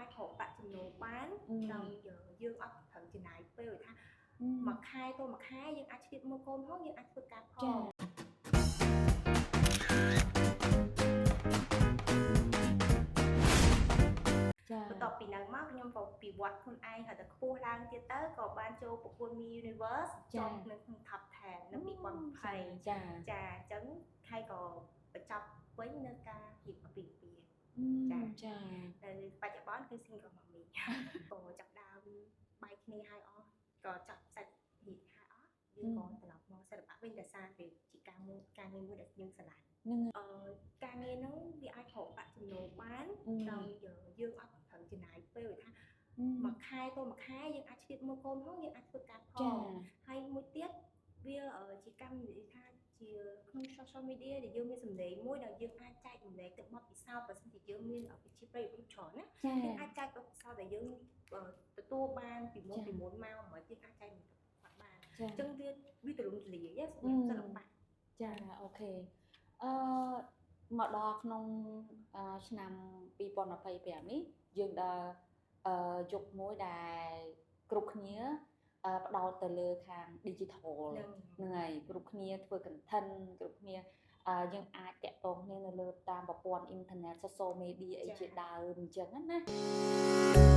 អាចរកប្រាក់ចំណូលបានដោយយើងអត់ត្រូវចំណាយពេលថាមួយខែទៅមួយខែយើងអាចឆ្លៀតមើលកូនផងយើងអាចធ្វើការផងបន្ទាប់ពីនៅមកខ្ញុំក៏ពិវត្តខ្លួនឯងឲ្យតែខ្ពស់ឡើងទៀតទៅក៏បានចូលប្រកួត Miss Universe ចប់នៅក្នុង Top 10 នៅ2020ចាអញ្ចឹងហើយក៏បញ្ចប់វិញនៅការរៀបអាពាហ៍ពិពាហ៍ចាតែបច្ចុប្បន្នគឺ single mommy ក៏ចាប់ដើមបាយគ្នាហើយអស់ក៏ចាប់សាច់រៀបហើយអស់យើងក៏ត្រឡប់មកសិល្បៈវិញដោយសារវាជាការងារមួយដែលយើងស្រឡាញ់ការងារហ្នឹងវាអាចរកប្រាក់ចំណូលបានដោយយើងអត់ត្រូវចំណាយពេលថាមួយខែទៅមួយខែយើងអាចឆ្លៀតមើលកូនផងយើងអាចធ្វើការផងហើយមួយទៀតវាជាកម្មវិធីថាជាក្នុង social media ដែលយើងមានសម្លេងមួយដែលយើងអាចចែករំលែកទៅបទពិសោធន៍បើសិនជាយើងមានវិជ្ជាប្រយោជន៍ច្រើនណាយើងអាចចែកបទពិសោធន៍ដែលយើងទទួលបានពីមុនមកមកយើងអាចចែករំលែកគាត់បានអញ្ចឹងវាទូលំទូលាយសម្រាប់សិល្បៈចាអូខេមកដល់ក្នុងឆ្នាំ2025នេះយើងដល់យុគមួយដែលគ្រប់គ្នាផ្ដោតទៅលើខាង digital ហ្នឹងហើយគ្រប់គ្នាធ្វើ content គ្រប់គ្នាយើងអាចតាក់ទងគ្នានៅលើតាមប្រព័ន្ធអ៊ីនធឺណិត social media អីជាដើមអញ្ចឹងណា